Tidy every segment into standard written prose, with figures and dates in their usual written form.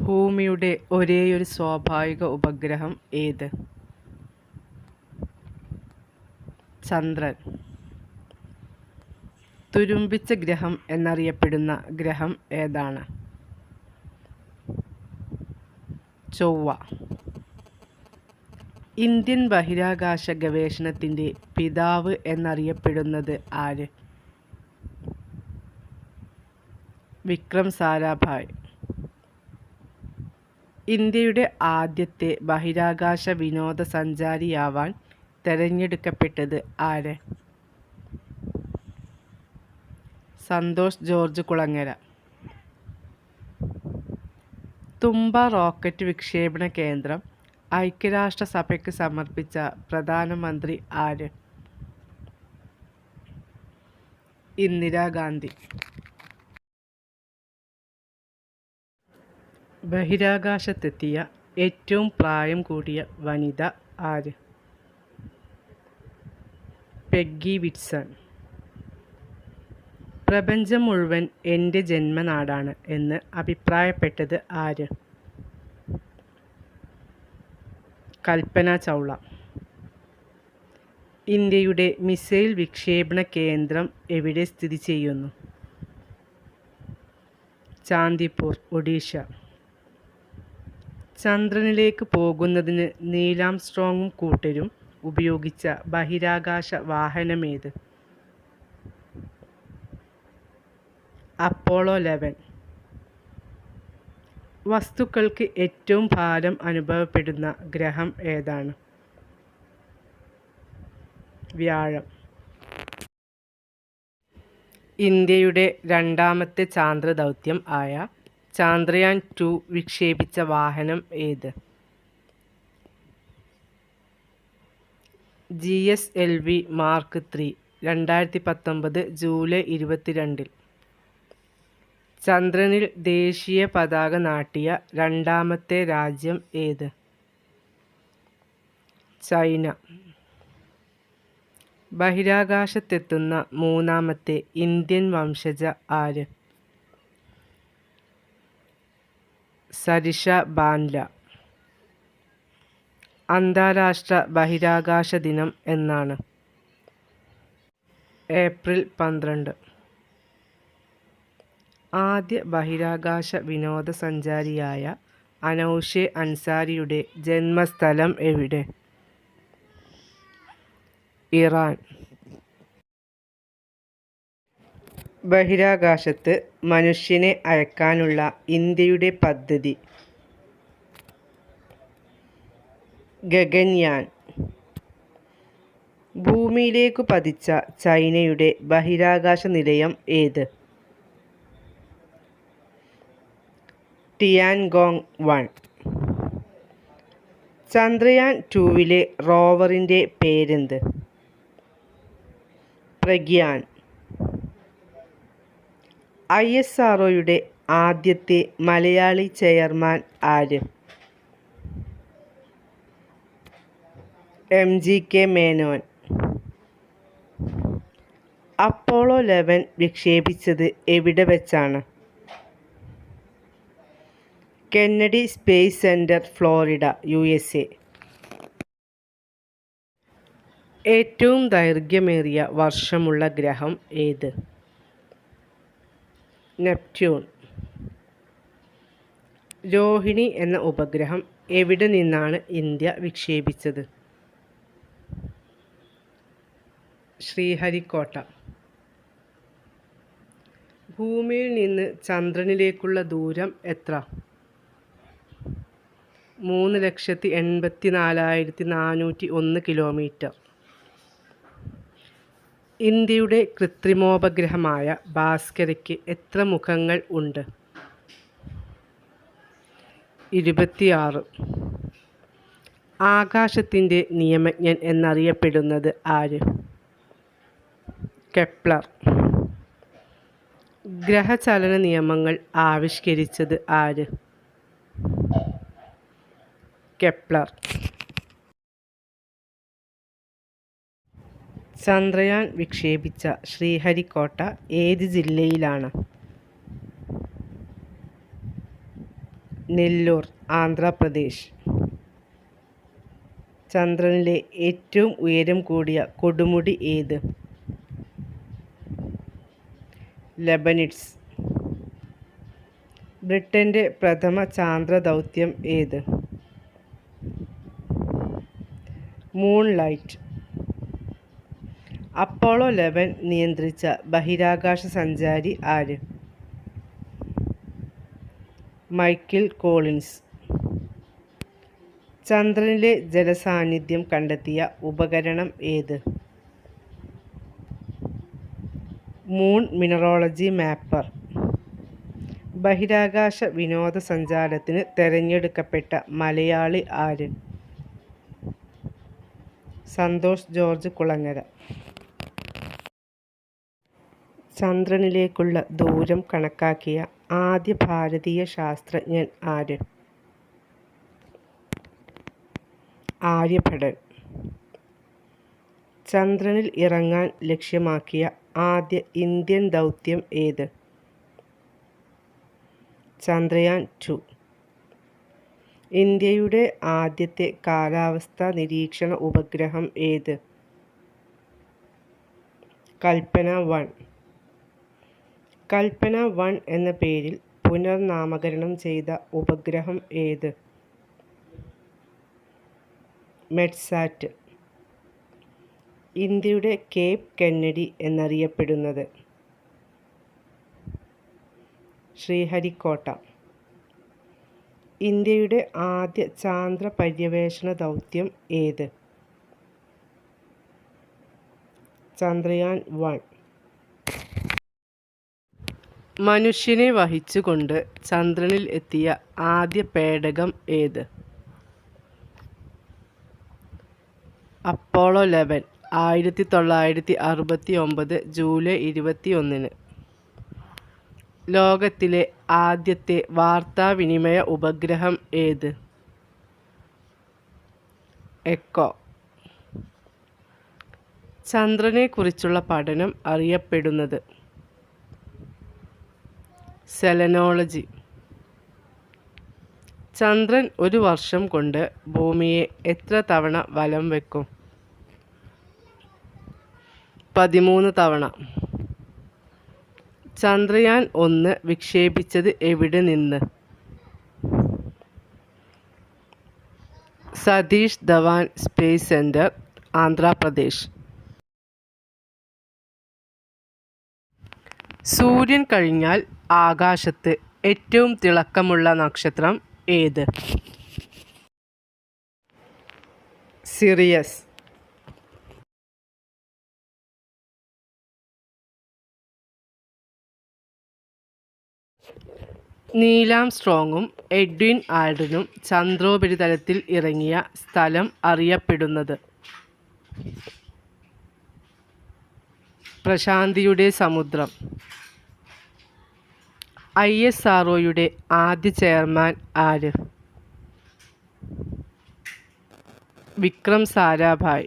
ഭൂമിയുടെ ഒരേയൊരു സ്വാഭാവിക ഉപഗ്രഹം ഏത്? ചന്ദ്രൻ. തുരുമ്പിച്ച ഗ്രഹം എന്നറിയപ്പെടുന്ന ഗ്രഹം ഏതാണ്? ചൊവ്വ. ഇന്ത്യൻ ബഹിരാകാശ ഗവേഷണത്തിൻ്റെ പിതാവ് എന്നറിയപ്പെടുന്നത് ആര്? വിക്രം സാരാഭായ്. ഇന്ത്യയുടെ ആദ്യത്തെ ബഹിരാകാശ വിനോദസഞ്ചാരിയാവാൻ തിരഞ്ഞെടുക്കപ്പെട്ടത് ആര്? സന്തോഷ് ജോർജ് കുളങ്ങര. തുമ്പ റോക്കറ്റ് വിക്ഷേപണ കേന്ദ്രം ഐക്യരാഷ്ട്രസഭയ്ക്ക് സമർപ്പിച്ച പ്രധാനമന്ത്രി ആര്? ഇന്ദിരാഗാന്ധി. ബഹിരാകാശത്തെത്തിയ ഏറ്റവും പ്രായം കൂടിയ വനിത ആര്? Peggy Whitson. പ്രപഞ്ചം മുഴുവൻ എൻ്റെ ജന്മനാടാണ് എന്ന് അഭിപ്രായപ്പെട്ടത് ആര്? കൽപ്പന ചൗള. ഇന്ത്യയുടെ മിസൈൽ വിക്ഷേപണ കേന്ദ്രം എവിടെ സ്ഥിതി ചെയ്യുന്നു? ചാന്ദിപ്പൂർ, ഒഡീഷ. ചന്ദ്രനിലേക്ക് പോകുന്നതിന് നീൽ ആംസ്ട്രോങ്ങും കൂട്ടരും ഉപയോഗിച്ച ബഹിരാകാശ വാഹനമേത്? അപ്പോളോ 11. വസ്തുക്കൾക്ക് ഏറ്റവും ഭാരം അനുഭവപ്പെടുന്ന ഗ്രഹം ഏതാണ്? വ്യാഴം. ഇന്ത്യയുടെ രണ്ടാമത്തെ ചാന്ദ്രദൗത്യം ആയ ചാന്ദ്രയാൻ 2 വിക്ഷേപിച്ച വാഹനം ഏത്? GSLV mark 3. 2019 ജൂലൈ 22. ചന്ദ്രനിൽ ദേശീയ പതാക നാട്ടിയ രണ്ടാമത്തെ രാജ്യം ഏത്? ചൈന. ബഹിരാകാശത്തെത്തുന്ന മൂന്നാമത്തെ ഇന്ത്യൻ വംശജ ആര്? സരിഷ ബാൻല. അന്താരാഷ്ട്ര ബഹിരാകാശ ദിനം എന്നാണ്? ഏപ്രിൽ 12. ആദ്യ ബഹിരാകാശ വിനോദസഞ്ചാരിയായ അനൗഷെ അൻസാരിയുടെ ജന്മസ്ഥലം എവിടെ? ഇറാൻ. ബഹിരാകാശത്ത് മനുഷ്യനെ അയക്കാനുള്ള ഇന്ത്യയുടെ പദ്ധതി? ഗഗൻയാൻ. ഭൂമിയിലേക്കു പതിച്ച ചൈനയുടെ ബഹിരാകാശ നിലയം ഏത്? ടിയാൻഗോങ് 1. ചന്ദ്രയാൻ 2 റോവറിൻ്റെ പേരെന്ത്? പ്രഗ്യാൻ. ISROയുടെ ആദ്യത്തെ മലയാളി ചെയർമാൻ ആര്? MGK മേനോൻ. അപ്പോളോ 11 വിക്ഷേപിച്ചത് എവിടെ വെച്ചാണ്? Kennedy space centre, Florida, USA. ഏറ്റവും ദൈർഘ്യമേറിയ വർഷമുള്ള ഗ്രഹം ഏത്? നെപ്റ്റ്യൂൺ. രോഹിണി എന്ന ഉപഗ്രഹം എവിടെ നിന്നാണ് ഇന്ത്യ വിക്ഷേപിച്ചത്? ശ്രീഹരിക്കോട്ട. ഭൂമിയിൽ നിന്ന് ചന്ദ്രനിലേക്കുള്ള ദൂരം എത്ര? 3,84,401 കിലോമീറ്റർ. ഇന്ത്യയുടെ കൃത്രിമോപഗ്രഹമായ ഭാസ്കരയ്ക്ക് എത്ര മുഖങ്ങൾ ഉണ്ട്? 26. ആകാശത്തിൻ്റെ നിയമജ്ഞൻ എന്നറിയപ്പെടുന്നത് ആര്? കെപ്ലർ. ഗ്രഹചലന നിയമങ്ങൾ ആവിഷ്കരിച്ചത് ആര്? കെപ്ലർ. ചന്ദ്രയാൻ വിക്ഷേപിച്ച ശ്രീഹരിക്കോട്ട ഏത് ജില്ലയിലാണ്? നെല്ലൂർ, ആന്ധ്രാപ്രദേശ്. ചന്ദ്രനിലെ ഏറ്റവും ഉയരം കൂടിയ കൊടുമുടി ഏത്? ലെബനിഡ്സ്. ബ്രിട്ടൻ്റെ പ്രഥമ ചാന്ദ്ര ദൗത്യം ഏത്? മൂൺലൈറ്റ്. അപ്പോളോ 11 നിയന്ത്രിച്ച ബഹിരാകാശ സഞ്ചാരി ആര്? Michael Collins. ചന്ദ്രനിലെ ജലസാന്നിധ്യം കണ്ടെത്തിയ ഉപകരണം ഏത്? Moon mineralogy mapper. ബഹിരാകാശ വിനോദസഞ്ചാരത്തിന് തിരഞ്ഞെടുക്കപ്പെട്ട മലയാളി ആര്? സന്തോഷ് ജോർജ് കുളങ്ങര. ചന്ദ്രനിലേക്കുള്ള ദൂരം കണക്കാക്കിയ ആദ്യ ഭാരതീയ ശാസ്ത്രജ്ഞൻ ആര്? ആര്യഭടൻ. ചന്ദ്രനിൽ ഇറങ്ങാൻ ലക്ഷ്യമാക്കിയ ആദ്യ ഇന്ത്യൻ ദൗത്യം ഏത്? ചന്ദ്രയാൻ 2. ഇന്ത്യയുടെ ആദ്യത്തെ കാലാവസ്ഥാ നിരീക്ഷണ ഉപഗ്രഹം ഏത്? കൽപ്പന 1. കൽപ്പന 1 എന്ന പേരിൽ പുനർനാമകരണം ചെയ്ത ഉപഗ്രഹം ഏത്? മെഡ്സാറ്റ്. ഇന്ത്യയുടെ കേപ്പ് കെന്നഡി എന്നറിയപ്പെടുന്നത്? ശ്രീഹരിക്കോട്ട. ഇന്ത്യയുടെ ആദ്യ ചാന്ദ്ര പര്യവേഷണ ദൗത്യം ഏത്? ചന്ദ്രയാൻ 1. മനുഷ്യനെ വഹിച്ചുകൊണ്ട് ചന്ദ്രനിൽ എത്തിയ ആദ്യ പേടകം ഏത്? Apollo 11, 1969 July 21. ലോകത്തിലെ ആദ്യത്തെ വാർത്താവിനിമയ ഉപഗ്രഹം ഏത്? എക്കോ. ചന്ദ്രനെക്കുറിച്ചുള്ള പഠനം അറിയപ്പെടുന്നത്? സെലനോളജി. ചന്ദ്രൻ ഒരു വർഷം കൊണ്ട് ഭൂമിയെ എത്ര തവണ വലം വയ്ക്കും? 13 തവണ. ചന്ദ്രയാൻ 1 വിക്ഷേപിച്ചത് എവിടെ നിന്ന്? Satish Dhawan space centre, Andhra Pradesh. സൂര്യൻ കഴിഞ്ഞാൽ ആകാശത്ത് ഏറ്റവും തിളക്കമുള്ള നക്ഷത്രം ഏത്? സിറിയസ്. നീൽ ആംസ്ട്രോങ്ങും എഡ്വിൻ ആൽഡ്രിനും ചന്ദ്രോപരിതലത്തിൽ ഇറങ്ങിയ സ്ഥലം അറിയപ്പെടുന്നത്? പ്രശാന്തിയുടെ സമുദ്രം. ISROയുടെ ആദ്യ ചെയർമാൻ ആര്? വിക്രം സാരാഭായ്.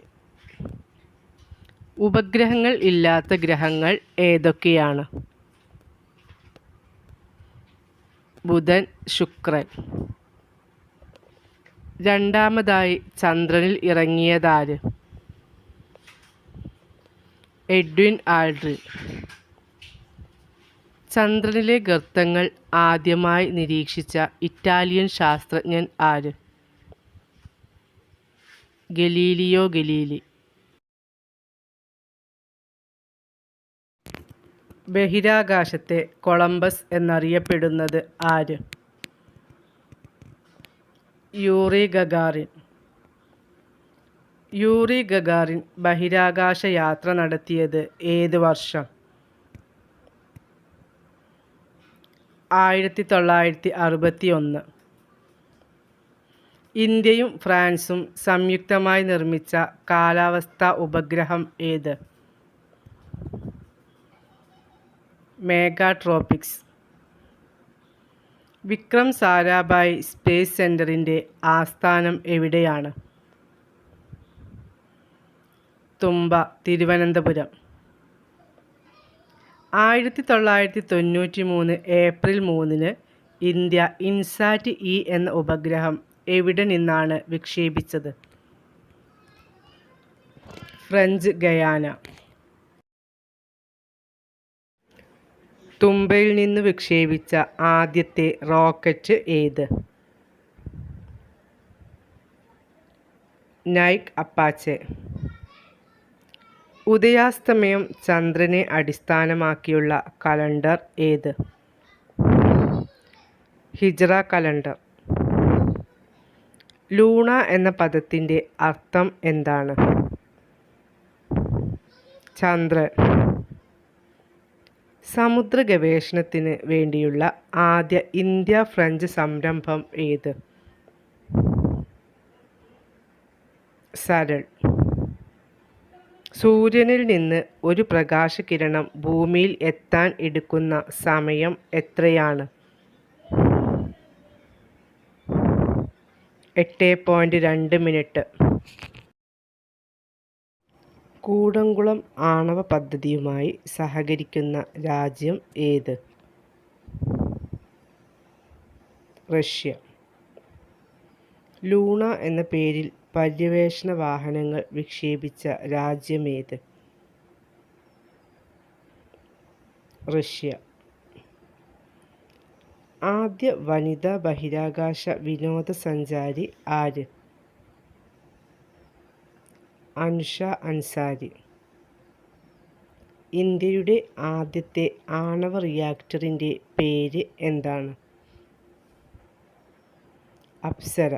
ഉപഗ്രഹങ്ങൾ ഇല്ലാത്ത ഗ്രഹങ്ങൾ ഏതൊക്കെയാണ്? ബുധൻ, ശുക്രൻ. രണ്ടാമതായി ചന്ദ്രനിൽ ഇറങ്ങിയതാര്? Edwin Aldrin. ചന്ദ്രനിലെ ഗർത്തങ്ങൾ ആദ്യമായി നിരീക്ഷിച്ച ഇറ്റാലിയൻ ശാസ്ത്രജ്ഞൻ ആര്? Galileo Galilei. ബഹിരാകാശത്തെ കൊളംബസ് എന്നറിയപ്പെടുന്നത് ആര്? Yuri Gagarin. യൂറി ഗഗാറിൻ ബഹിരാകാശ യാത്ര നടത്തിയത് ഏത് വർഷം? 1961. ഇന്ത്യയും ഫ്രാൻസും സംയുക്തമായി നിർമ്മിച്ച കാലാവസ്ഥാ ഉപഗ്രഹം ഏത്? മെഗാട്രോപിക്സ്. വിക്രം സാരാഭായ് സ്പേസ് സെന്ററിൻ്റെ ആസ്ഥാനം എവിടെയാണ്? Thumba, Thiruvananthapuram. 1993 April 3 India INSAT E എന്ന ഉപഗ്രഹം എവിടെ നിന്നാണ് വിക്ഷേപിച്ചത്? French Guyana. തുമ്പയിൽ നിന്ന് വിക്ഷേപിച്ച ആദ്യത്തെ റോക്കറ്റ് ഏത്? Nike Apache. ഉദയാസ്തമയം ചന്ദ്രനെ അടിസ്ഥാനമാക്കിയുള്ള കലണ്ടർ ഏത്? ഹിജ്റ കലണ്ടർ. ലൂണ എന്ന പദത്തിൻ്റെ അർത്ഥം എന്താണ്? ചന്ദ്രൻ. സമുദ്ര ഗവേഷണത്തിന് വേണ്ടിയുള്ള ആദ്യ ഇന്ത്യ ഫ്രഞ്ച് സംരംഭം ഏത്? സരൾ. സൂര്യനിൽ നിന്ന് ഒരു പ്രകാശകിരണം ഭൂമിയിൽ എത്താൻ എടുക്കുന്ന സമയം എത്രയാണ്? 8.2 മിനിറ്റ്. കൂടംകുളം ആണവ പദ്ധതിയുമായി സഹകരിക്കുന്ന രാജ്യം ഏത്? റഷ്യ. ലൂണ എന്ന പേരിൽ പര്യവേഷണ വാഹനങ്ങൾ വിക്ഷേപിച്ച രാജ്യമേത്? റഷ്യ. ആദ്യ വനിതാ ബഹിരാകാശ വിനോദസഞ്ചാരി ആര്? അനുഷ അൻസാരി. ഇന്ത്യയുടെ ആദ്യത്തെ ആണവ റിയാക്ടറിൻ്റെ പേര് എന്താണ്? അപ്സര.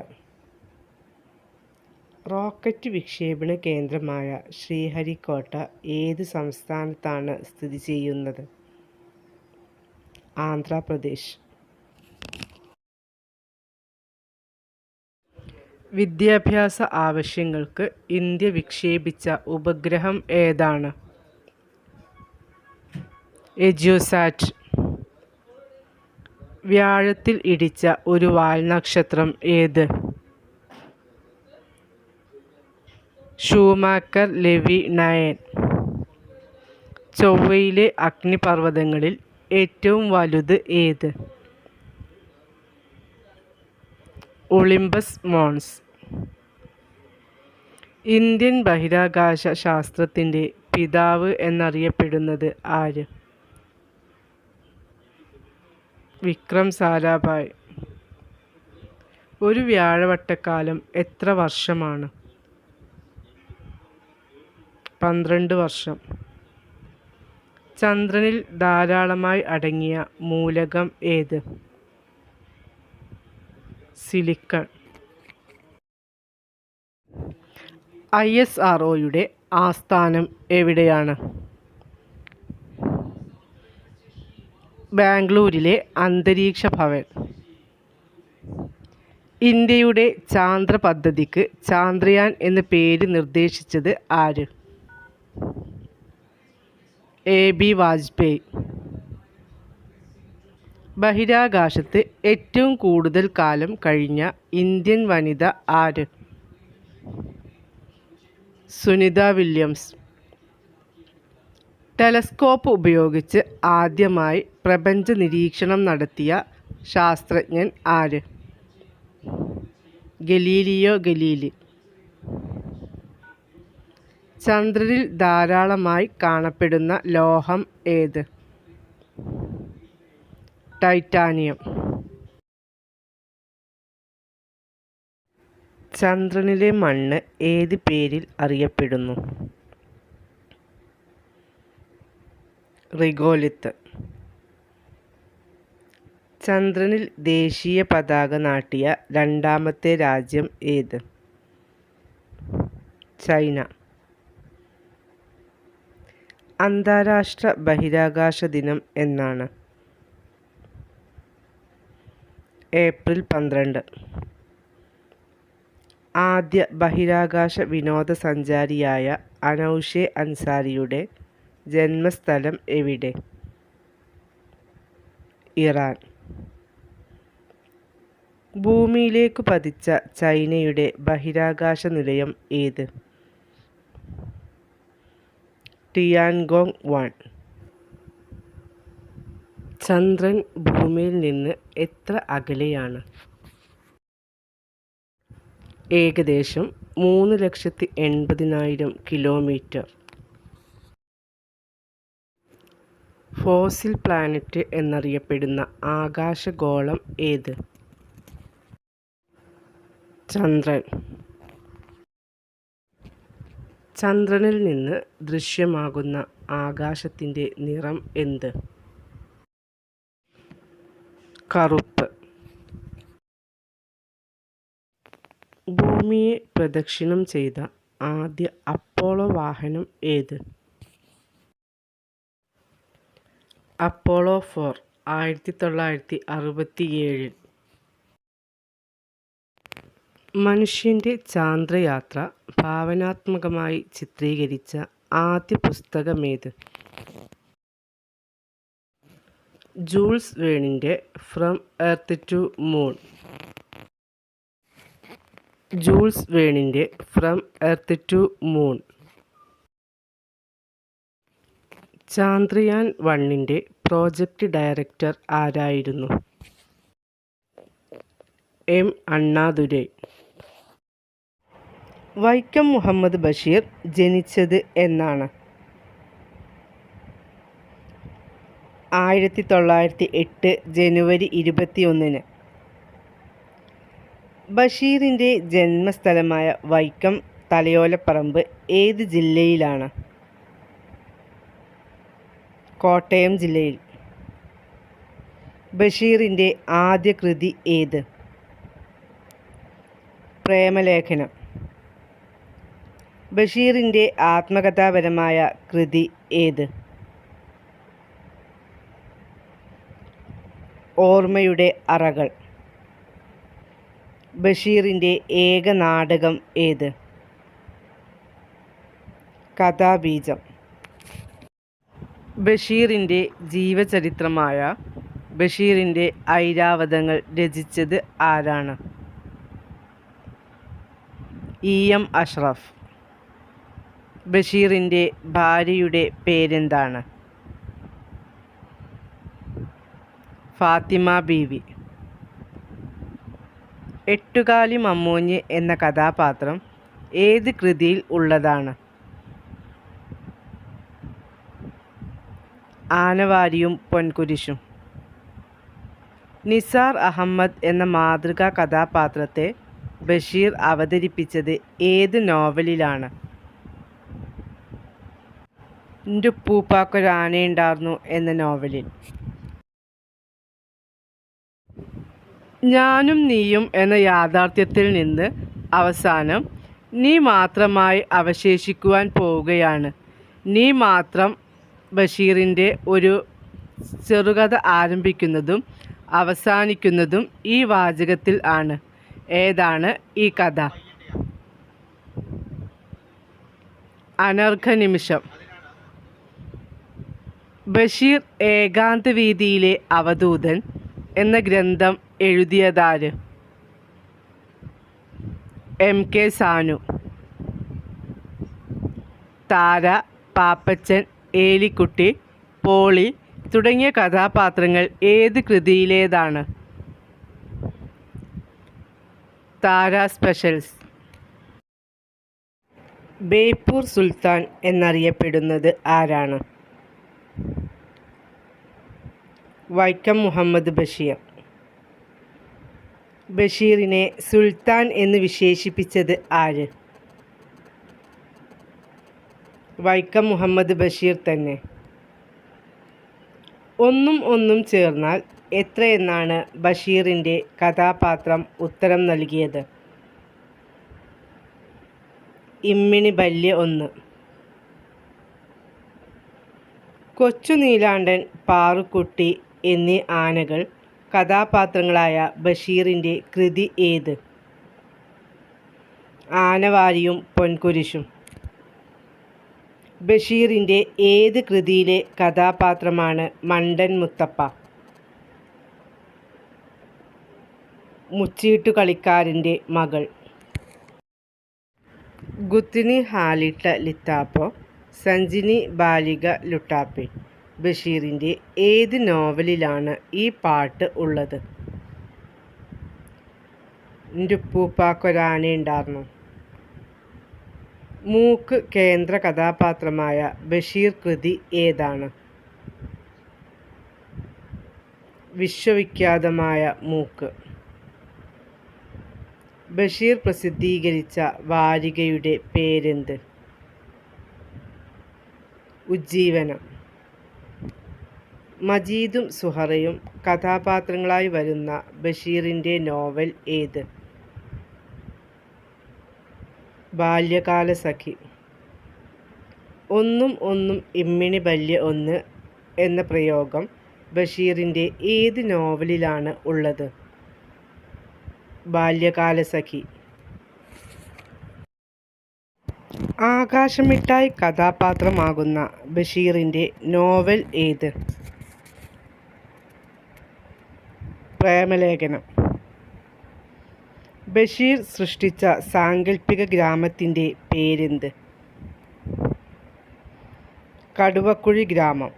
റോക്കറ്റ് വിക്ഷേപണ കേന്ദ്രമായ ശ്രീഹരിക്കോട്ട ഏത് സംസ്ഥാനത്താണ് സ്ഥിതി ചെയ്യുന്നത്? ആന്ധ്രാപ്രദേശ്. വിദ്യാഭ്യാസ ആവശ്യങ്ങൾക്ക് ഇന്ത്യ വിക്ഷേപിച്ച ഉപഗ്രഹം ഏതാണ്? എജ്യൂസാറ്റ്. വ്യാഴത്തിൽ ഇടിച്ച ഒരു വാൽനക്ഷത്രം ഏത്? Schumacher levy 9. ചൊവ്വയിലെ അഗ്നിപർവ്വതങ്ങളിൽ ഏറ്റവും വലുത് ഏത്? ഒളിമ്പസ് മോൺസ്. ഇന്ത്യൻ ബഹിരാകാശ ശാസ്ത്രത്തിൻ്റെ പിതാവ് എന്നറിയപ്പെടുന്നത് ആര്? വിക്രം സാരാഭായ്. ഒരു വ്യാഴവട്ടക്കാലം എത്ര വർഷമാണ്? 12 വർഷം. ചന്ദ്രനിൽ ധാരാളമായി അടങ്ങിയ മൂലകം ഏത്? സിലിക്കൺ. ISROയുടെ ആസ്ഥാനം എവിടെയാണ്? ബാംഗ്ലൂരിലെ അന്തരീക്ഷ ഭവൻ. ഇന്ത്യയുടെ ചാന്ദ്ര പദ്ധതിക്ക് ചാന്ദ്രയാൻ എന്ന പേര് നിർദ്ദേശിച്ചത് ആര്? AB വാജ്പേയി. ബഹിരാകാശത്ത് ഏറ്റവും കൂടുതൽ കാലം കഴിഞ്ഞ ഇന്ത്യൻ വനിത ആര്? സുനിത വില്യംസ്. ടെലസ്കോപ്പ് ഉപയോഗിച്ച് ആദ്യമായി പ്രപഞ്ച നിരീക്ഷണം നടത്തിയ ശാസ്ത്രജ്ഞൻ ആര്? Galileo Galilei. ചന്ദ്രനിൽ ധാരാളമായി കാണപ്പെടുന്ന ലോഹം ഏത്? ടൈറ്റാനിയം. ചന്ദ്രനിലെ മണ്ണ് ഏത് പേരിൽ അറിയപ്പെടുന്നു? റിഗോലിത്ത്. ചന്ദ്രനിൽ ദേശീയ പതാക നാട്ടിയ രണ്ടാമത്തെ രാജ്യം ഏത്? ചൈന. അന്താരാഷ്ട്ര ബഹിരാകാശ ദിനം എന്നാണ്? ഏപ്രിൽ 12. ആദ്യ ബഹിരാകാശ വിനോദസഞ്ചാരിയായ അനൗഷെ അൻസാരിയുടെ ജന്മസ്ഥലം എവിടെ? ഇറാൻ. ഭൂമിയിലേക്ക് പതിച്ച ചൈനയുടെ ബഹിരാകാശ നിലയം ഏത്? ടിയാൻഗോങ് 1. ചന്ദ്രൻ ഭൂമിയിൽ നിന്ന് എത്ര അകലെയാണ്? ഏകദേശം 3,80,000 കിലോമീറ്റർ. ഫോസിൽ പ്ലാനറ്റ് എന്നറിയപ്പെടുന്ന ആകാശഗോളം ഏത്? ചന്ദ്രൻ. ചന്ദ്രനിൽ നിന്ന് ദൃശ്യമാകുന്ന ആകാശത്തിൻ്റെ നിറം എന്ത്? കറുപ്പ്. ഭൂമിയെ പ്രദക്ഷിണം ചെയ്ത ആദ്യ അപ്പോളോ വാഹനം ഏത്? അപ്പോളോ 4, 1967. മനുഷ്യൻ്റെ ചാന്ദ്രയാത്ര ഭാവനാത്മകമായി ചിത്രീകരിച്ച ആദ്യ പുസ്തകമേത്? ജൂൾസ് വേണിൻ്റെ from earth to moon. Jules വേണിൻ്റെ from earth to moon. Chandrayaan 1ൻ്റെ പ്രോജക്റ്റ് ഡയറക്ടർ ആരായിരുന്നു? എം. അണ്ണാദുരൈ. വൈക്കം മുഹമ്മദ് ബഷീർ ജനിച്ചത് എന്നാണ്? 1908 ജനുവരി 21. ബഷീറിൻ്റെ ജന്മസ്ഥലമായ വൈക്കം തലയോലപ്പറമ്പ് ഏത് ജില്ലയിലാണ്? കോട്ടയം ജില്ലയിൽ. ബഷീറിൻ്റെ ആദ്യ കൃതി ഏത്? പ്രേമലേഖനം. ബഷീറിൻ്റെ ആത്മകഥാപരമായ കൃതി ഏത്? ഓർമ്മയുടെ അറകൾ. ബഷീറിൻ്റെ ഏക നാടകം ഏത്? കഥാബീജം. ബഷീറിൻ്റെ ജീവചരിത്രമായ ബഷീറിൻ്റെ ഐരാവതങ്ങൾ രചിച്ചത് ആരാണ്? ഇ. എം. അഷ്റഫ്. ബഷീറിൻ്റെ ഭാര്യയുടെ പേരെന്താണ്? ഫാത്തിമ ബീവി. എട്ടുകാലി മമ്മൂഞ്ഞ് എന്ന കഥാപാത്രം ഏത് കൃതിയിൽ ഉള്ളതാണ്? ആനവാരിയും പൊൻകുരിശും. നിസാർ അഹമ്മദ് എന്ന മാതൃകാ കഥാപാത്രത്തെ ബഷീർ അവതരിപ്പിച്ചത് ഏത് നോവലിലാണ്? എൻ്റെ ഉപ്പൂപ്പാക്കൊരാനയുണ്ടായിരുന്നു എന്ന നോവലിൽ. ഞാനും നീയും എന്ന യാഥാർത്ഥ്യത്തിൽ നിന്ന് അവസാനം നീ മാത്രമായി അവശേഷിക്കുവാൻ പോവുകയാണ്. നീ മാത്രം. ബഷീറിൻ്റെ ഒരു ചെറുകഥ ആരംഭിക്കുന്നതും അവസാനിക്കുന്നതും ഈ വാചകത്തിൽ ആണ്. ഏതാണ് ഈ കഥ? അനർഘനിമിഷം. ബഷീർ ഏകാന്തവീതിയിലെ അവധൂതൻ എന്ന ഗ്രന്ഥം എഴുതിയതാര്? എം. കെ. സാനു. താര, പാപ്പച്ചൻ, ഏലിക്കുട്ടി, പോളി തുടങ്ങിയ കഥാപാത്രങ്ങൾ ഏത് കൃതിയിലേതാണ്? താര സ്പെഷ്യൽസ്. ബേപ്പൂർ സുൽത്താൻ എന്നറിയപ്പെടുന്നത് ആരാണ്? വൈക്കം മുഹമ്മദ് ബഷീർ. ബഷീറിനെ സുൽത്താൻ എന്ന് വിശേഷിപ്പിച്ചത് ആര്? വൈക്കം മുഹമ്മദ് ബഷീർ തന്നെ. ഒന്നും ഒന്നും ചേർന്നാൽ എത്രയെന്നാണ് ബഷീറിൻ്റെ കഥാപാത്രം ഉത്തരം നൽകിയത്? ഇമ്മിണി ബല്യ 1. കൊച്ചു നീലാണ്ടൻ, പാറുക്കുട്ടി എന്നീ ആനകൾ കഥാപാത്രങ്ങളായ ബഷീറിൻ്റെ കൃതി ഏത്? ആനവാരിയും പൊൻകുരിശും. ബഷീറിൻ്റെ ഏത് കൃതിയിലെ കഥാപാത്രമാണ് മണ്ടൻ മുത്തപ്പ? മുച്ചീട്ടുകളിക്കാരൻ്റെ മകൾ. ഗുത്തിനി ഹാലിട്ട ലിത്താപ്പോ, സഞ്ചിനി ബാലിക ലുട്ടാപ്പി. ബഷീറിൻ്റെ ഏത് നോവലിലാണ് ഈ പാട്ട് ഉള്ളത്? എൻ്റെ ഉപ്പൂപ്പാക്കൊരാനയുണ്ടായിരുന്നു. മൂക്ക് കേന്ദ്ര കഥാപാത്രമായ ബഷീർ കൃതി ഏതാണ്? വിശ്വവിഖ്യാതമായ മൂക്ക്. ബഷീർ പ്രസിദ്ധീകരിച്ച വാരികയുടെ പേരെന്ത്? ഉജ്ജീവനം. മജീദും സുഹറയും കഥാപാത്രങ്ങളായി വരുന്ന ബഷീറിൻ്റെ നോവൽ ഏത്? ബാല്യകാലസഖി. ഒന്നും ഒന്നും ഇമ്മിണി ബല്യ ഒന്ന് എന്ന പ്രയോഗം ബഷീറിൻ്റെ ഏത് നോവലിലാണ് ഉള്ളത്? ബാല്യകാലസഖി. ആകാശമിഠായി കഥാപാത്രമാകുന്ന ബഷീറിൻ്റെ നോവൽ ഏത്? പ്രേമലേഖനം. ബഷീർ സൃഷ്ടിച്ച സാങ്കല്പിക ഗ്രാമത്തിൻ്റെ പേരെന്ത്? കടുവക്കുഴി ഗ്രാമം.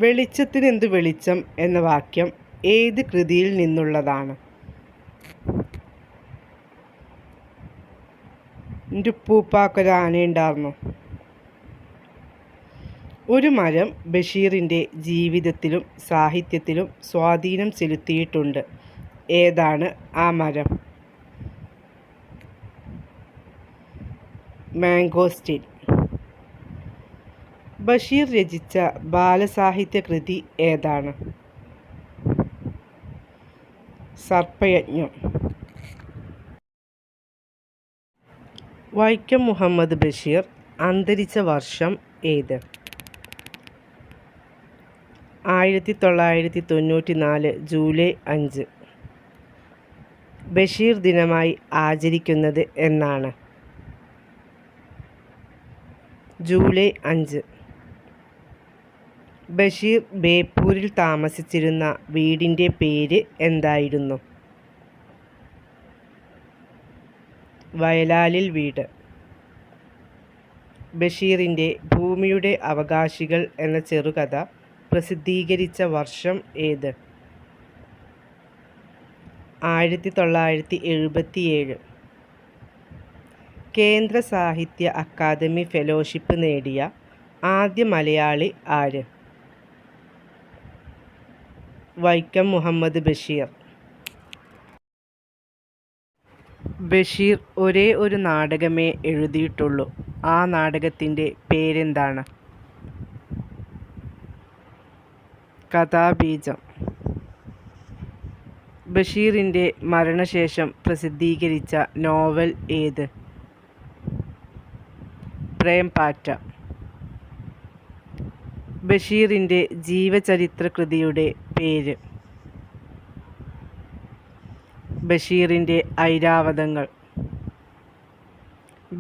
വെളിച്ചത്തിനെന്തു വെളിച്ചം എന്ന വാക്യം ഏത് കൃതിയിൽ നിന്നുള്ളതാണ്? എൻ്റെ ഉപ്പൂപ്പാക്കൊരാനയുണ്ടായിരുന്നു. ഒരു മരം ബഷീറിൻ്റെ ജീവിതത്തിലും സാഹിത്യത്തിലും സ്വാധീനം ചെലുത്തിയിട്ടുണ്ട്. ഏതാണ് ആ മരം? മാംഗോസ്റ്റീൻ. ബഷീർ രചിച്ച ബാലസാഹിത്യ കൃതി ഏതാണ്? സർപ്പയജ്ഞം. വൈക്കം മുഹമ്മദ് ബഷീർ അന്തരിച്ച വർഷം ഏത്? 1994 ജൂലൈ 5. ബഷീർ ദിനമായി ആചരിക്കുന്നത് എന്നാണ്? ജൂലൈ 5. ബഷീർ ബേപ്പൂരിൽ താമസിച്ചിരുന്ന വീടിൻ്റെ പേര് എന്തായിരുന്നു? വയലാലിൽ വീട്. ബഷീറിൻ്റെ ഭൂമിയുടെ അവകാശികൾ എന്ന ചെറുകഥ പ്രസിദ്ധീകരിച്ച വർഷം ഏത്? 1977. കേന്ദ്ര സാഹിത്യ അക്കാദമി ഫെലോഷിപ്പ് നേടിയ ആദ്യ മലയാളി ആര്? വൈക്കം മുഹമ്മദ് ബഷീർ. ബഷീർ ഒരേ ഒരു നാടകമേ എഴുതിയിട്ടുള്ളൂ. ആ നാടകത്തിൻ്റെ പേരെന്താണ്? കഥാബീജം. ബഷീറിൻ്റെ മരണശേഷം പ്രസിദ്ധീകരിച്ച നോവൽ ഏത്? പ്രേംപാറ്റ. ബഷീറിൻ്റെ ജീവചരിത്ര കൃതിയുടെ പേര്? ബഷീറിൻ്റെ ഐരാവതങ്ങൾ.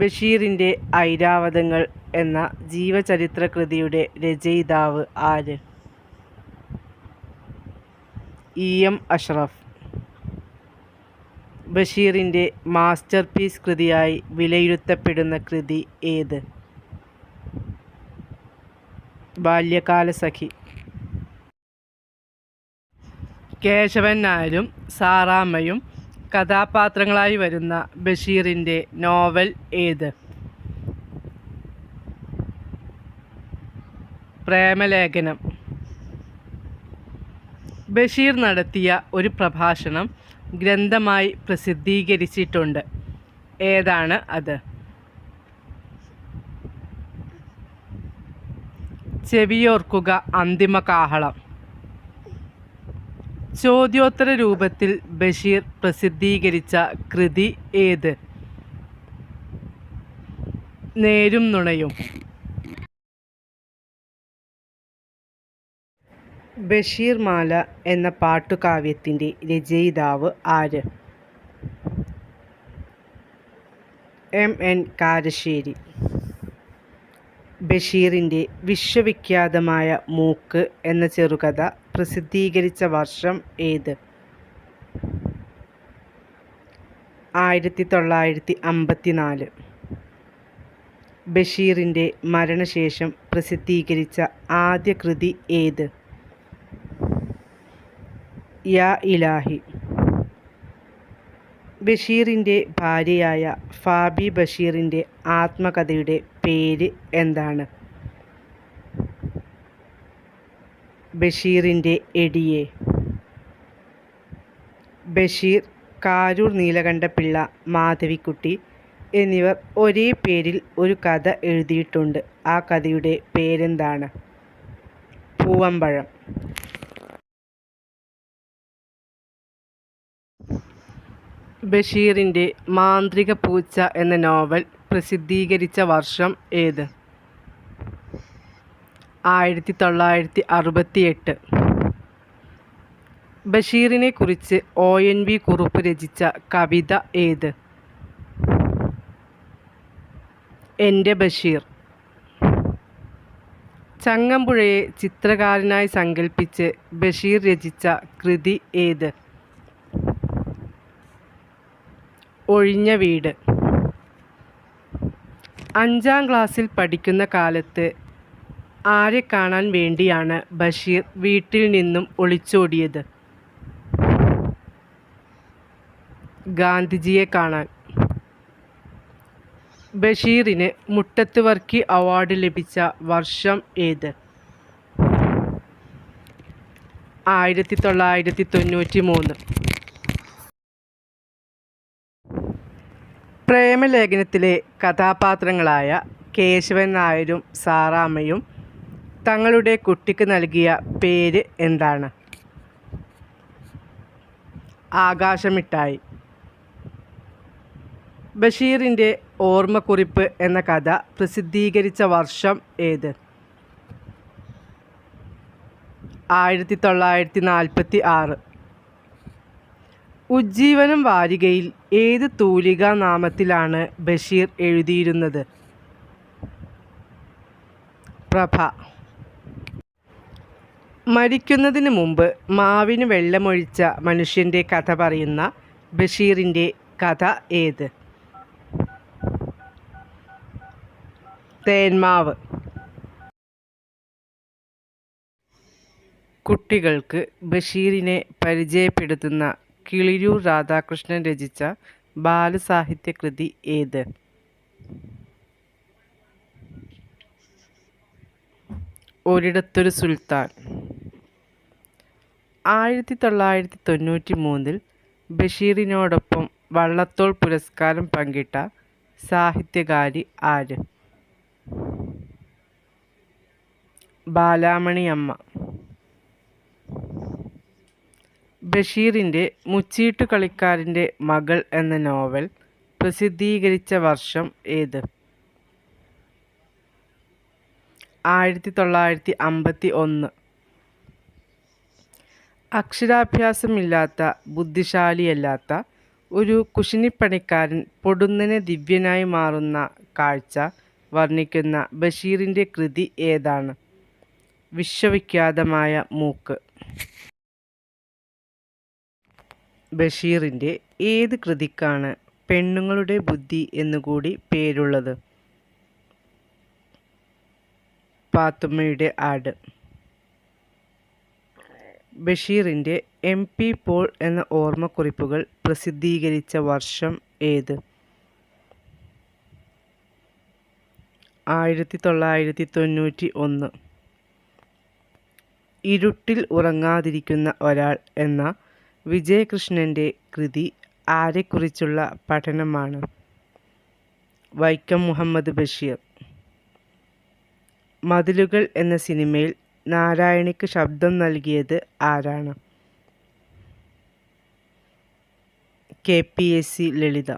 ബഷീറിൻ്റെ ഐരാവതങ്ങൾ എന്ന ജീവചരിത്ര കൃതിയുടെ രചയിതാവ് ആര്? EM അഷ്റഫ്. ബഷീറിൻ്റെ മാസ്റ്റർ പീസ് കൃതിയായി വിലയിരുത്തപ്പെടുന്ന കൃതി ഏത്? ബാല്യകാലസഖി. കേശവൻ നായരും സാറാമ്മയും കഥാപാത്രങ്ങളായി വരുന്ന ബഷീറിൻ്റെ നോവൽ ഏത്? പ്രേമലേഖനം. ബഷീർ നടത്തിയ ഒരു പ്രഭാഷണം ഗ്രന്ഥമായി പ്രസിദ്ധീകരിച്ചിട്ടുണ്ട്. ഏതാണ് അത്? ചെവിയോർക്കുക അന്തിമ കാഹളം. ചോദ്യോത്തര രൂപത്തിൽ ബഷീർ പ്രസിദ്ധീകരിച്ച കൃതി ഏത്? നേരും നുണയും. ബഷീർ മാല എന്ന പാട്ടുകാവ്യത്തിൻ്റെ രചയിതാവ് ആര്? MN കാരശ്ശേരി. ബഷീറിൻ്റെ വിശ്വവിഖ്യാതമായ മൂക്ക് എന്ന ചെറുകഥ പ്രസിദ്ധീകരിച്ച വർഷം ഏത്? 1954. ബഷീറിൻ്റെ മരണശേഷം പ്രസിദ്ധീകരിച്ച ആദ്യ കൃതി ഏത്? യാ ഇലാഹി. ബഷീറിൻ്റെ ഭാര്യയായ ഫാബി ബഷീറിൻ്റെ ആത്മകഥയുടെ പേര് എന്താണ്? ബഷീറിൻ്റെ എടിയെ. ബഷീർ, കാരൂർ നീലകണ്ഠപിള്ള, മാധവിക്കുട്ടി എന്നിവർ ഒരേ പേരിൽ ഒരു കഥ എഴുതിയിട്ടുണ്ട്. ആ കഥയുടെ പേരെന്താണ്? പൂവമ്പഴം. ബഷീറിൻ്റെ മാന്ത്രിക പൂച്ച എന്ന നോവൽ പ്രസിദ്ധീകരിച്ച വർഷം ഏത്? 1968. ബഷീറിനെ കുറിച്ച് ONV കുറുപ്പ് രചിച്ച കവിത ഏത്? എൻ്റെ ബഷീർ. ചങ്ങമ്പുഴയെ ചിത്രകാരനായി സങ്കല്പിച്ച് ബഷീർ രചിച്ച കൃതി ഏത്? ഒഴിഞ്ഞ വീട്. 5ാം ക്ലാസ്സിൽ പഠിക്കുന്ന കാലത്ത് ആരെ കാണാൻ വേണ്ടിയാണ് ബഷീർ വീട്ടിൽ നിന്നും ഒളിച്ചോടിയത്? ഗാന്ധിജിയെ കാണാൻ. ബഷീറിന് മുട്ടത്ത് വർക്കി അവാർഡ് ലഭിച്ച വർഷം ഏത്? 1993. പ്രേമലേഖനത്തിലെ കഥാപാത്രങ്ങളായ കേശവൻ നായരും സാറാമ്മയും തങ്ങളുടെ കുട്ടിക്ക് നൽകിയ പേര് എന്താണ്? ആകാശമിഠായി. ബഷീറിൻ്റെ ഓർമ്മക്കുറിപ്പ് എന്ന കഥ പ്രസിദ്ധീകരിച്ച വർഷം ഏത്? 1946. ഉജ്ജീവനം വാരികയിൽ ഏത് തൂലികാ നാമത്തിലാണ് ബഷീർ എഴുതിയിരുന്നത്? പ്രഭ. മരിക്കുന്നതിന് മുമ്പ് മാവിന് വെള്ളമൊഴിച്ച മനുഷ്യൻ്റെ കഥ പറയുന്ന ബഷീറിൻ്റെ കഥ ഏത്? തേന്മാവ്. കുട്ടികൾക്ക് ബഷീറിനെ പരിചയപ്പെടുത്തുന്ന കിളിരൂർ രാധാകൃഷ്ണൻ രചിച്ച ബാലസാഹിത്യകൃതി ഏത്? ഒരിടത്തൊരു സുൽത്താൻ. 1993 ബഷീറിനോടൊപ്പം വള്ളത്തോൾ പുരസ്കാരം പങ്കിട്ട സാഹിത്യകാരി ആര്? ബാലാമണി അമ്മ. ബഷീറിൻ്റെ മുച്ചീട്ടു കളിക്കാരൻ്റെ മകൾ എന്ന നോവൽ പ്രസിദ്ധീകരിച്ച വർഷം ഏത്? 1951. അക്ഷരാഭ്യാസമില്ലാത്ത, ബുദ്ധിശാലിയല്ലാത്ത ഒരു കുശിനിപ്പണിക്കാരൻ പൊടുന്നനെ ദിവ്യനായി മാറുന്ന കാഴ്ച വർണ്ണിക്കുന്ന ബഷീറിൻ്റെ കൃതി ഏതാണ്? വിശ്വവിഖ്യാതമായ മൂക്ക്. ബഷീറിൻ്റെ ഏത് കൃതിക്കാണ് പെണ്ണുങ്ങളുടെ ബുദ്ധി എന്നുകൂടി പേരുള്ളത്? പാത്തുമ്മയുടെ ആട്. ബഷീറിൻ്റെ MP പോൾ എന്ന ഓർമ്മക്കുറിപ്പുകൾ പ്രസിദ്ധീകരിച്ച വർഷം ഏത്? 1991. ഇരുട്ടിൽ ഉറങ്ങാതിരിക്കുന്ന ഒരാൾ എന്ന വിജയകൃഷ്ണൻ്റെ കൃതി ആരെക്കുറിച്ചുള്ള പഠനമാണ്? വൈക്കം മുഹമ്മദ് ബഷീർ. മതിലുകൾ എന്ന സിനിമയിൽ നാരായണിക്ക് ശബ്ദം നൽകിയത് ആരാണ്? KPSC ലളിത.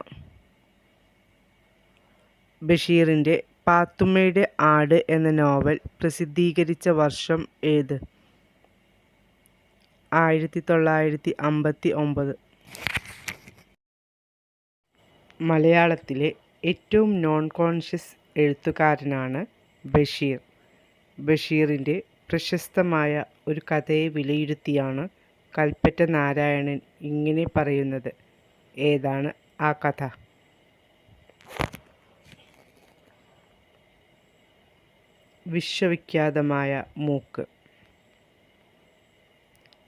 ബഷീറിൻ്റെ പാത്തുമ്മയുടെ ആട് എന്ന നോവൽ പ്രസിദ്ധീകരിച്ച വർഷം ഏത്? 1959. മലയാളത്തിലെ ഏറ്റവും നോൺ കോൺഷ്യസ് എഴുത്തുകാരനാണ് ബഷീർ. ബഷീറിൻ്റെ പ്രശസ്തമായ ഒരു കഥയെ വിലയിരുത്തിയാണ് കൽപ്പറ്റ നാരായണൻ ഇങ്ങനെ പറയുന്നത്. ഏതാണ് ആ കഥ? വിശ്വവിഖ്യാതമായ മൂക്ക്.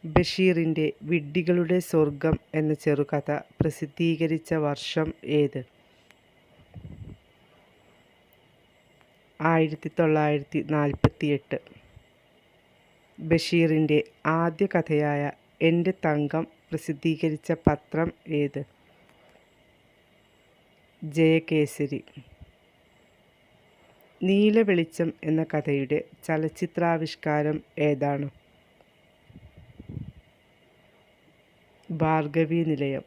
ബഷീറിൻ്റെ വിഡ്ഢികളുടെ സ്വർഗം എന്ന ചെറുകഥ പ്രസിദ്ധീകരിച്ച വർഷം ഏത്? 1948. ബഷീറിൻ്റെ ആദ്യ കഥയായ എൻ്റെ തങ്കം പ്രസിദ്ധീകരിച്ച പത്രം ഏത്? ജയകേസരി. നീലവെളിച്ചം എന്ന കഥയുടെ ചലച്ചിത്രാവിഷ്കാരം ഏതാണ്? ഭാർഗവീ നിലയം.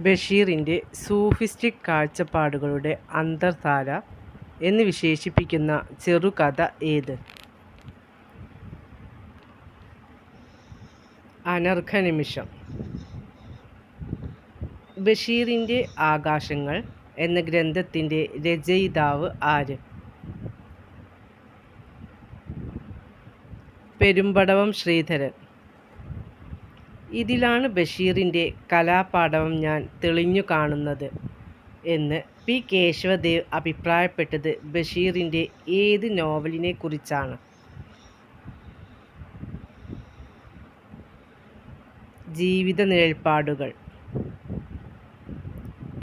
ബഷീറിൻ്റെ സൂഫിസ്റ്റിക് കാഴ്ചപ്പാടുകളുടെ അന്തർധാര എന്ന് വിശേഷിപ്പിക്കുന്ന ചെറുകഥ ഏത്? അനർഘനിമിഷം. ബഷീറിൻ്റെ ആകാശങ്ങൾ എന്ന ഗ്രന്ഥത്തിൻ്റെ രചയിതാവ് ആര്? പെരുമ്പടവം ശ്രീധരൻ. ഇതിലാണ് ബഷീറിൻ്റെ കലാപാടവം ഞാൻ തെളിഞ്ഞു കാണുന്നത് എന്ന് പി. കേശവദേവ് അഭിപ്രായപ്പെട്ടത് ബഷീറിൻ്റെ ഏത് നോവലിനെ കുറിച്ചാണ്? ജീവിത നിഴൽപ്പാടുകൾ.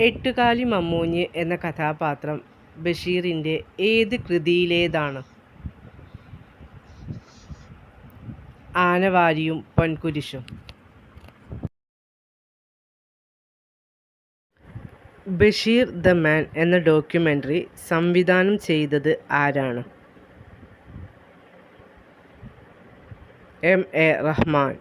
എട്ടുകാലി മമ്മൂഞ്ഞ് എന്ന കഥാപാത്രം ബഷീറിൻ്റെ ഏത് കൃതിയിലേതാണ്? ആനവാരിയും പൊൻകുരിശും. ബഷീർ ദ മാൻ എന്ന ഡോക്യുമെൻ്ററി സംവിധാനം ചെയ്തത് ആരാണ്? M.A. റഹ്മാൻ.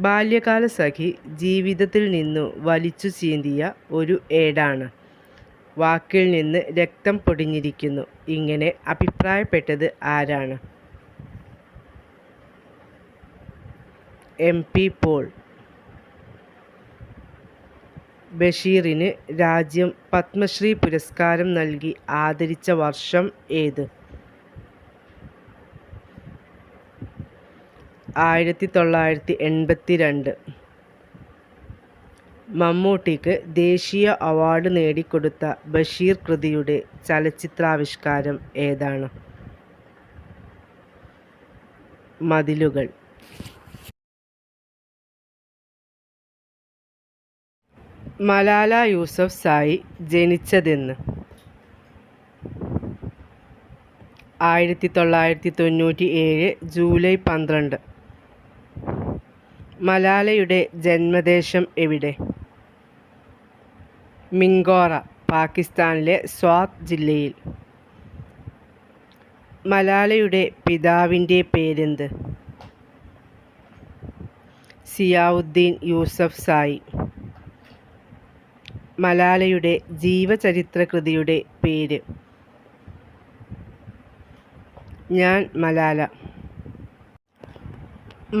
ബാല്യകാലസഖി ജീവിതത്തിൽ നിന്നു വലിച്ചു ചീന്തിയ ഒരു ഏടാണ്. വാക്കിൽ നിന്ന് രക്തം പൊടിഞ്ഞിരിക്കുന്നു. ഇങ്ങനെ അഭിപ്രായപ്പെട്ടത് ആരാണ്? M.P. പോൾ. ബഷീറിന് രാജ്യം പത്മശ്രീ പുരസ്കാരം നൽകി ആദരിച്ച വർഷം ഏത്? 1982. മമ്മൂട്ടിക്ക് ദേശീയ അവാർഡ് നേടിക്കൊടുത്ത ബഷീർ കൃതിയുടെ ചലച്ചിത്രാവിഷ്കാരം ഏതാണ്? മതിലുകൾ. മലാല യൂസഫ്സായി ജനിച്ചതെന്ന്? 1997 ജൂലൈ 12. മലാലയുടെ ജന്മദേശം എവിടെ? മിങ്കോറ, പാകിസ്ഥാനിലെ സ്വാത് ജില്ലയിൽ. മലാലയുടെ പിതാവിൻ്റെ പേരെന്ത്? സിയാവുദ്ദീൻ യൂസഫ്സായി. മലാലയുടെ ജീവചരിത്ര കൃതിയുടെ പേര്? ഞാൻ മലാല.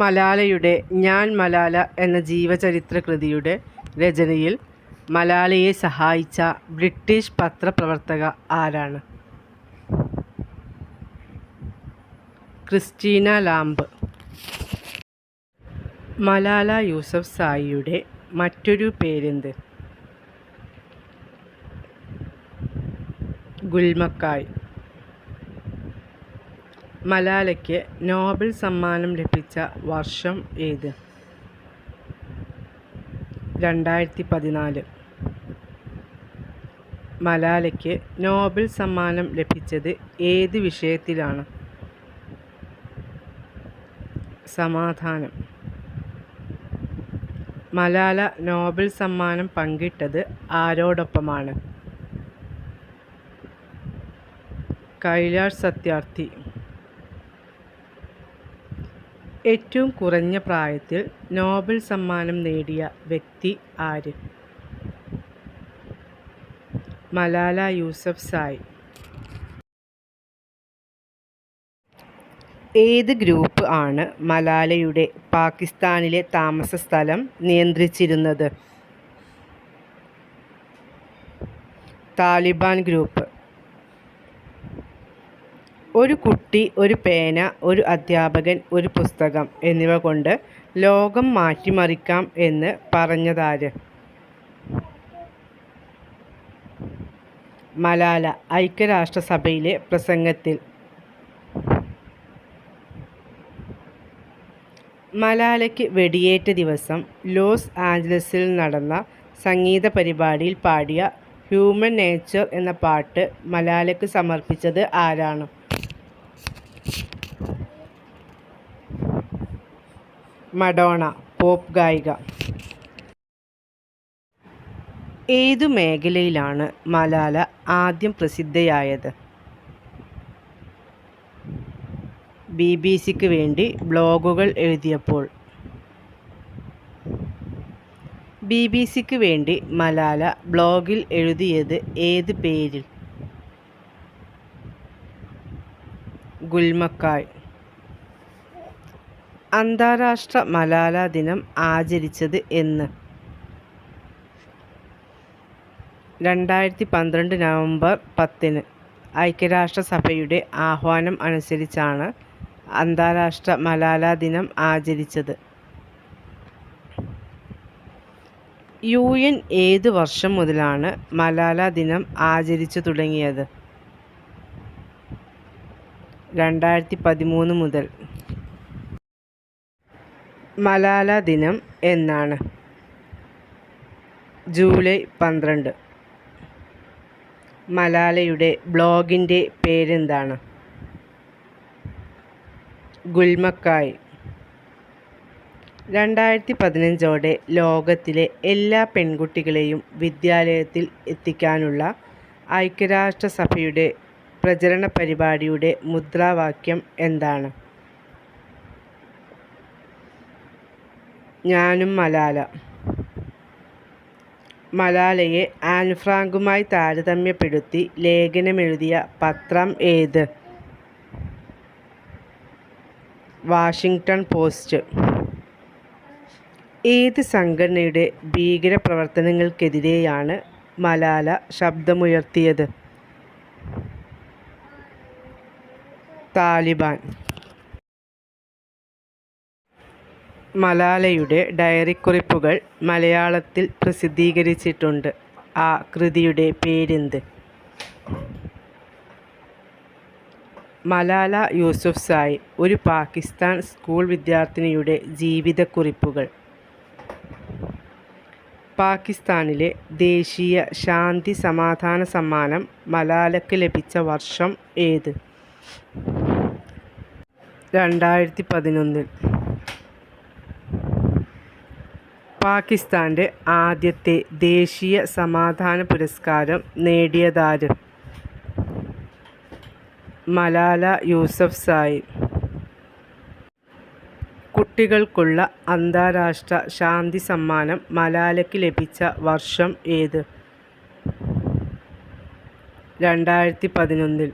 മലാലയുടെ ഞാൻ മലാല എന്ന ജീവചരിത്ര കൃതിയുടെ രചനയിൽ മലാലയെ സഹായിച്ച ബ്രിട്ടീഷ് പത്രപ്രവർത്തക ആരാണ്? Christina lamp. മലാല യൂസഫ്സായിയുടെ മറ്റൊരു പേരെന്ത്? ഗുൽമക്കായ്. മലാലയ്ക്ക് നോബൽ സമ്മാനം ലഭിച്ച വർഷം ഏത്? 2014. മലാലയ്ക്ക് നോബൽ സമ്മാനം ലഭിച്ചത് ഏത് വിഷയത്തിലാണ്? സമാധാനം. മലാല നോബൽ സമ്മാനം പങ്കിട്ടത് ആരോടൊപ്പമാണ്? കൈലാഷ് സത്യാർത്ഥി. ഏറ്റവും കുറഞ്ഞ പ്രായത്തിൽ നോബൽ സമ്മാനം നേടിയ വ്യക്തി ആര്? മലാല യൂസഫ്സായി. ഏത് ഗ്രൂപ്പ് ആണ് മലാലയുടെ പാകിസ്ഥാനിലെ താമസസ്ഥലം നിയന്ത്രിച്ചിരുന്നത്? താലിബാൻ ഗ്രൂപ്പ്. ഒരു കുട്ടി, ഒരു പേന, ഒരു അധ്യാപകൻ, ഒരു പുസ്തകം എന്നിവ കൊണ്ട് ലോകം മാറ്റിമറിക്കാം എന്ന് പറഞ്ഞതാര്? മലാല ഐക്യരാഷ്ട്രസഭയിലെ പ്രസംഗത്തിൽ. മലാലയ്ക്ക് വെടിയേറ്റ ദിവസം ലോസ് ആഞ്ചലസിൽ നടന്ന സംഗീത പരിപാടിയിൽ പാടിയ ഹ്യൂമൻ നേച്ചർ എന്ന പാട്ട് മലാലയ്ക്ക് സമർപ്പിച്ചത് ആരാണ്? മഡോണ, പോപ്പ് ഗായിക. ഏതു മേഖലയിലാണ് മലാല ആദ്യം പ്രസിദ്ധയായത്? BBC-ക്ക് വേണ്ടി ബ്ലോഗുകൾ എഴുതിയപ്പോൾ. BBC-ക്ക് വേണ്ടി മലാല ബ്ലോഗിൽ എഴുതിയത് ഏത് പേരിൽ? ഗുൽമക്കായ്. അന്താരാഷ്ട്ര മലാല ദിനം ആചരിച്ചത് എന്ന്? 2012 നവംബർ 10. ഐക്യരാഷ്ട്രസഭയുടെ ആഹ്വാനം അനുസരിച്ചാണ് അന്താരാഷ്ട്ര മലാല ദിനം ആചരിച്ചത്. UN ഏത് വർഷം മുതലാണ് മലാല ദിനം ആചരിച്ചു തുടങ്ങിയത്? 2013 മുതൽ. മലാല ദിനം എന്നാണ്? ജൂലൈ 12. മലാലയുടെ ബ്ലോഗിൻ്റെ പേരെന്താണ്? ഗുൽമക്കായ്. 2015 ലോകത്തിലെ എല്ലാ പെൺകുട്ടികളെയും വിദ്യാലയത്തിൽ എത്തിക്കാനുള്ള ഐക്യരാഷ്ട്രസഭയുടെ പ്രചരണ പരിപാടിയുടെ മുദ്രാവാക്യം എന്താണ്? ഞാനും മലാല. മലാലയെ ആൻ ഫ്രാങ്കുമായി താരതമ്യപ്പെടുത്തി ലേഖനമെഴുതിയ പത്രം ഏത്? Washington post. ഏത് സംഘടനയുടെ ഭീകരപ്രവർത്തനങ്ങൾക്കെതിരെയാണ് മലാല ശബ്ദമുയർത്തിയത്? താലിബാൻ. മലാലയുടെ ഡയറിക്കുറിപ്പുകൾ മലയാളത്തിൽ പ്രസിദ്ധീകരിച്ചിട്ടുണ്ട്. ആ കൃതിയുടെ പേരെന്ത്? മലാല യൂസഫ്സായി, ഒരു പാകിസ്ഥാൻ സ്കൂൾ വിദ്യാർത്ഥിനിയുടെ ജീവിതക്കുറിപ്പുകൾ. പാകിസ്ഥാനിലെ ദേശീയ ശാന്തി സമാധാന സമ്മാനം മലാലയ്ക്ക് ലഭിച്ച വർഷം ഏത്? 2011. പാകിസ്ഥാൻ്റെ ആദ്യത്തെ ദേശീയ സമാധാന പുരസ്കാരം നേടിയതാര്? മലാല യൂസഫ്സായി. കുട്ടികൾക്കുള്ള അന്താരാഷ്ട്ര ശാന്തി സമ്മാനം മലാലയ്ക്ക് ലഭിച്ച വർഷം ഏത്? 2011.